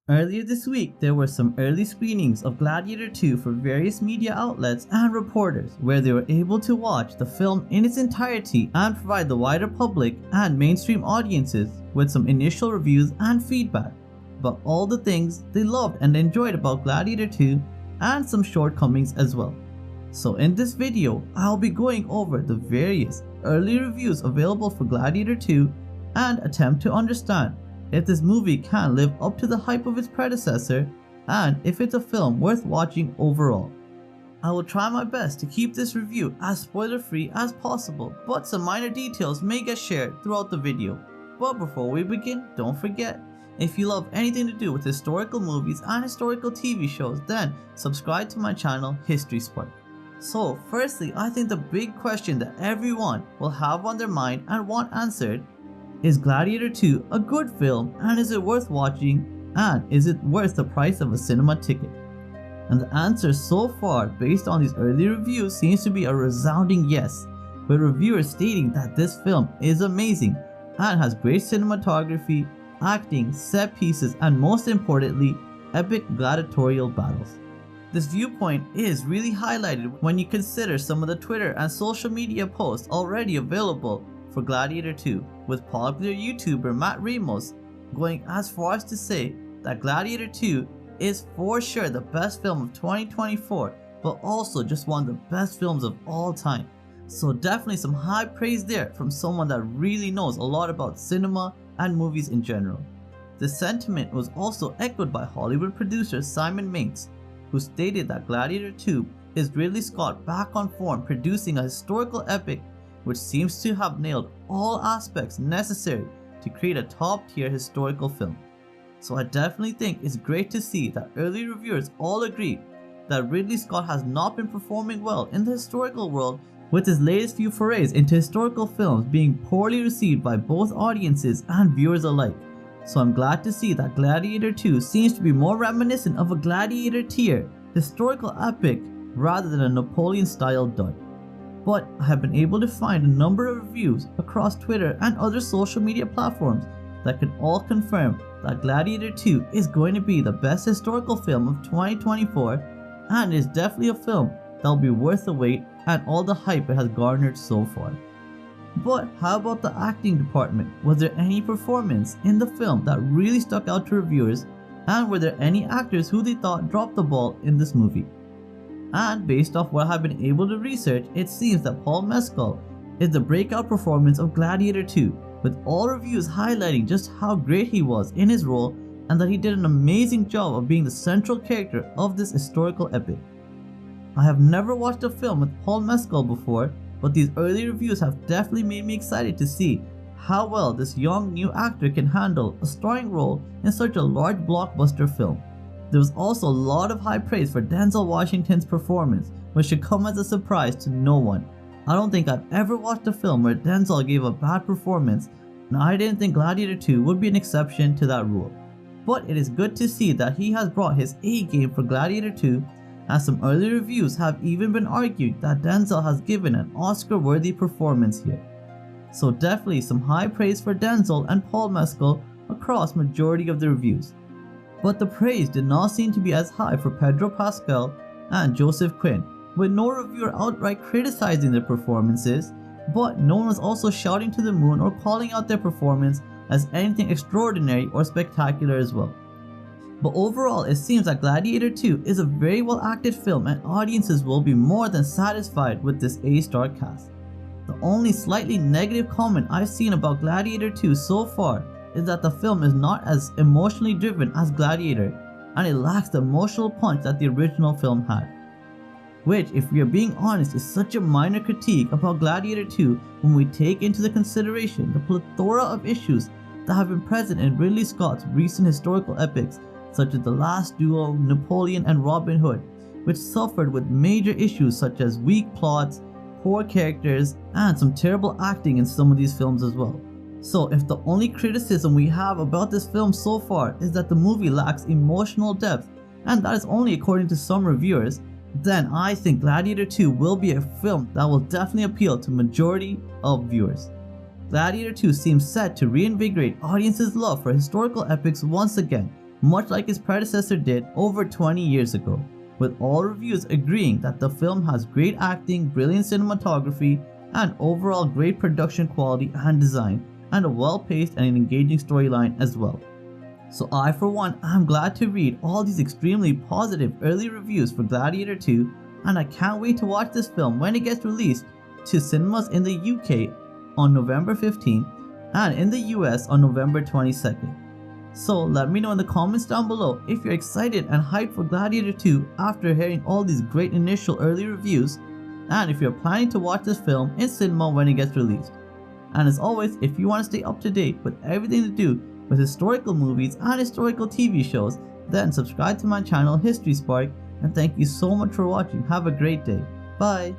Earlier this week, there were some early screenings of Gladiator 2 for various media outlets and reporters, where they were able to watch the film in its entirety and provide the wider public and mainstream audiences with some initial reviews and feedback about all the things they loved and enjoyed about Gladiator 2 and some shortcomings as well. So in this video, I'll be going over the various early reviews available for Gladiator 2 and attempt to understand if this movie can live up to the hype of its predecessor and if it's a film worth watching overall. I will try my best to keep this review as spoiler free as possible, but some minor details may get shared throughout the video. But before we begin, don't forget, if you love anything to do with historical movies and historical TV shows, then subscribe to my channel History Spark. So firstly, I think the big question that everyone will have on their mind and want answered: is Gladiator 2 a good film, and is it worth watching, and is it worth the price of a cinema ticket? And the answer so far based on these early reviews seems to be a resounding yes, with reviewers stating that this film is amazing and has great cinematography, acting, set pieces, and most importantly, epic gladiatorial battles. This viewpoint is really highlighted when you consider some of the Twitter and social media posts already available for Gladiator 2, with popular YouTuber Matt Ramos going as far as to say that Gladiator 2 is for sure the best film of 2024, but also just one of the best films of all time. So definitely some high praise there from someone that really knows a lot about cinema and movies in general. This sentiment was also echoed by Hollywood producer Simon Mates, who stated that Gladiator 2 is Ridley Scott back on form, producing a historical epic which seems to have nailed all aspects necessary to create a top-tier historical film. So I definitely think it's great to see that early reviewers all agree that Ridley Scott has not been performing well in the historical world, with his latest few forays into historical films being poorly received by both audiences and viewers alike. So I'm glad to see that Gladiator 2 seems to be more reminiscent of a Gladiator tier historical epic rather than a Napoleon-style dud. But I have been able to find a number of reviews across Twitter and other social media platforms that can all confirm that Gladiator 2 is going to be the best historical film of 2024 and is definitely a film that will be worth the wait and all the hype it has garnered so far. But how about the acting department? Was there any performance in the film that really stuck out to reviewers, and were there any actors who they thought dropped the ball in this movie? And based off what I've been able to research, it seems that Paul Mescal is the breakout performance of Gladiator 2, with all reviews highlighting just how great he was in his role and that he did an amazing job of being the central character of this historical epic. I have never watched a film with Paul Mescal before, but these early reviews have definitely made me excited to see how well this young new actor can handle a starring role in such a large blockbuster film. There was also a lot of high praise for Denzel Washington's performance, which should come as a surprise to no one. I don't think I've ever watched a film where Denzel gave a bad performance, and I didn't think Gladiator 2 would be an exception to that rule. But it is good to see that he has brought his A game for Gladiator 2, as some early reviews have even been argued that Denzel has given an Oscar-worthy performance here. So definitely some high praise for Denzel and Paul Mescal across majority of the reviews. But the praise did not seem to be as high for Pedro Pascal and Joseph Quinn, with no reviewer outright criticizing their performances, but no one was also shouting to the moon or calling out their performance as anything extraordinary or spectacular as well. But overall, it seems that Gladiator 2 is a very well acted film and audiences will be more than satisfied with this A-star cast. The only slightly negative comment I've seen about Gladiator 2 so far is that the film is not as emotionally driven as Gladiator, and it lacks the emotional punch that the original film had. Which, if we are being honest, is such a minor critique about Gladiator 2 when we take into consideration the plethora of issues that have been present in Ridley Scott's recent historical epics such as The Last Duel, Napoleon, and Robin Hood, which suffered with major issues such as weak plots, poor characters, and some terrible acting in some of these films as well. So if the only criticism we have about this film so far is that the movie lacks emotional depth, and that is only according to some reviewers, then I think Gladiator 2 will be a film that will definitely appeal to majority of viewers. Gladiator 2 seems set to reinvigorate audiences' love for historical epics once again, much like its predecessor did over 20 years ago, with all reviews agreeing that the film has great acting, brilliant cinematography, and overall great production quality and design, and a well-paced and an engaging storyline as well. So I for one am glad to read all these extremely positive early reviews for Gladiator 2, and I can't wait to watch this film when it gets released to cinemas in the UK on November 15th and in the US on November 22nd. So let me know in the comments down below if you're excited and hyped for Gladiator 2 after hearing all these great initial early reviews, and if you're planning to watch this film in cinema when it gets released. And as always, if you want to stay up to date with everything to do with historical movies and historical TV shows, then subscribe to my channel History Spark, and thank you so much for watching. Have a great day. Bye.